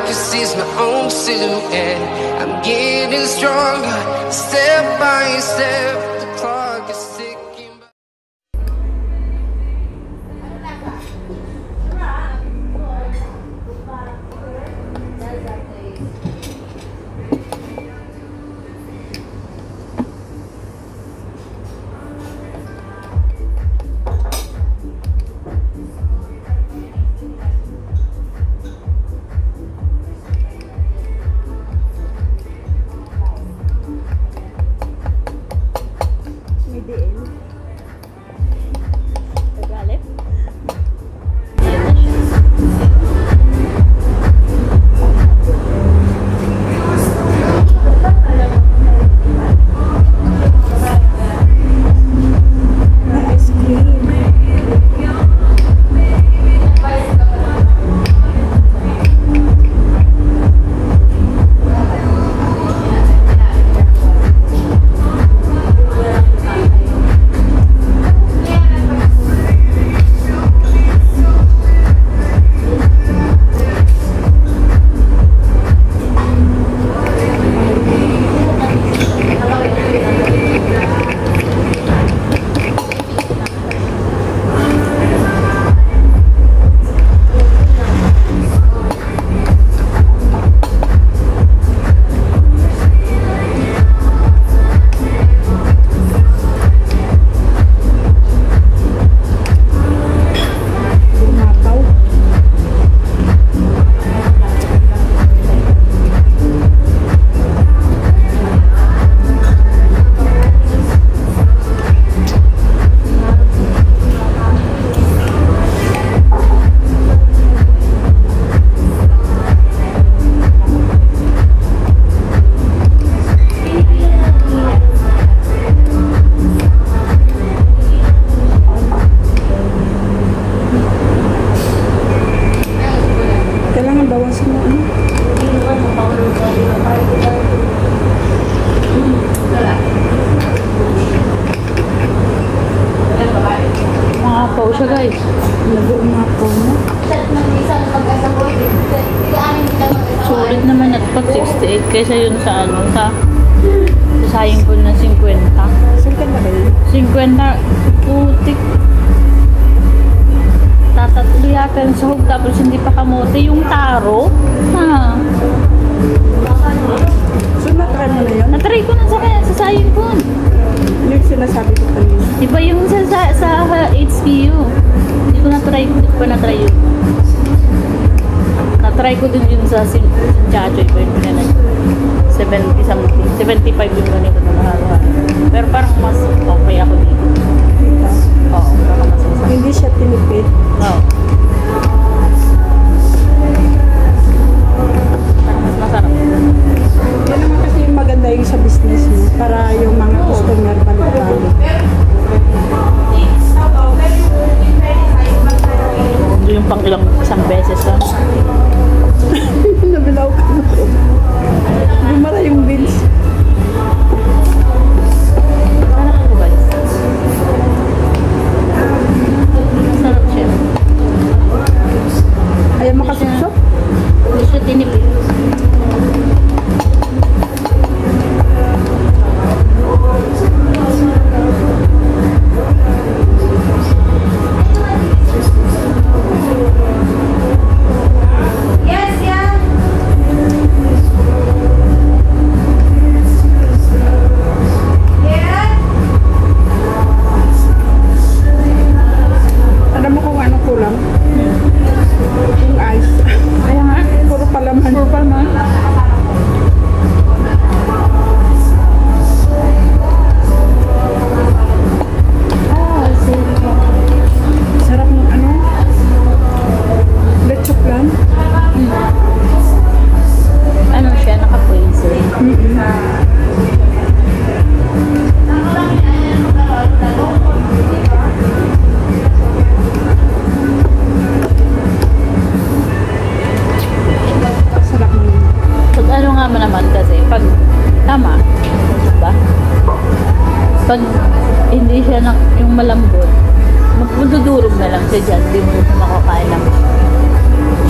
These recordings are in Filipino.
can see my own silhouette. I'm getting stronger, step by step. The clock is ticking. Umapaw siya guys. Nag-umapaw mo. Sulit naman at pag 68 kaysa yun sa ano, sa sayang ko na 50. Saan ka na kayo? 50 putik. Tatatlo yata yung sahog tapos hindi pa kamote yung taro. Ha. So na-try mo na yun? Natry ko na sa sayang ko. Ano yung sinasabi ko kanina? Iba yung sa HPU. Hindi ko na-try. Hindi ko pa na-try yun. Na-try ko din yun sa Sinchacho. Iba yung pinanay. 70 something. 75 yung ganito na mahal. Pero parang mas okay ako dito. Oo, parang mas masarap. Hindi siya tinipid? Oo. Parang mas masarap. Yan naman kasi yung maganda yung sa business mo. Para yung mga customer balik-balik. Ito yung pang isang beses lang. Nabilaw ka na ko. Bumara yung bills. Sarap ko guys. Sarap siya. Ayaw makasupsop? Hindi siya tinipid. Alam mo kung anong kulang? Yung ice. Kaya nga. Puro palaman. Puro palaman. Sarap ng ano? Lechok lang. Ano siya? Naka-freezer. Sarap ng Pag ano nga naman kasi, pag tama, diba? Pag hindi siya yung malambot, magdudurog na lang siya dyan, hindi mo siya makakain ng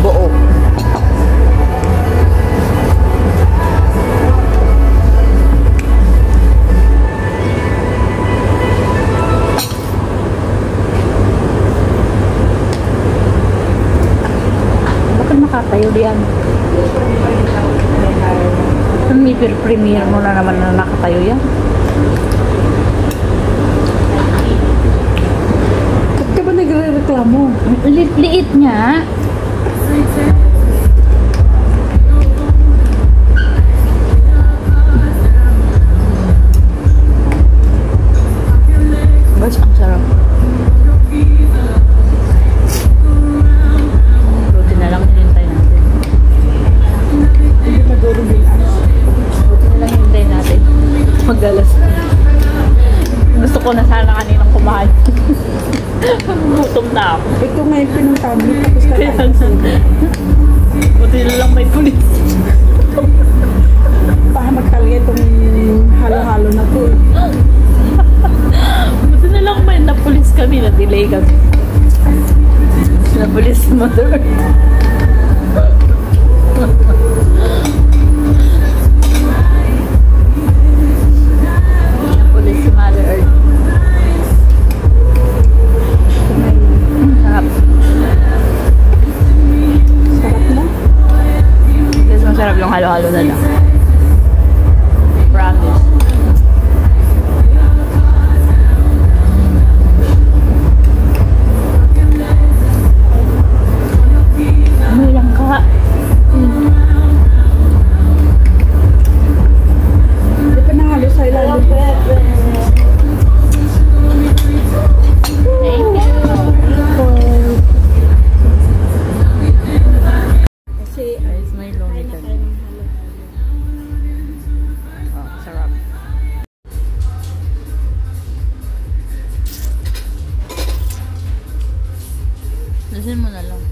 buo. Pinipir-premier mo na naman na nakatayo yan. Ba't ka ba nagre-reklamo? Liit niya. Bas, ang sarap. Buti na lang hinintay natin. Hindi maduro-bilas. Buti na lang hinintay natin. Magalas. Gusto ko na sana kaninang kumain. Gutom na ako. Ito nga yung pinuntabi. Tapos Kaya kakain. buti na lang may pulis. Pahamak talaga itong halo-halo na to. Buti na lang may napulis kami, na-delay kami. Napulis mother. Napulis si Mother Earth. Sarap. Sarap na. Guys, masarap yung halo-halo na lang. Promise. May lang ka. Hindi pa nahalo sa ilalim. Thank you. Kasi Guys, may lonely kami. Oh, sarap. Lasin mo na lang.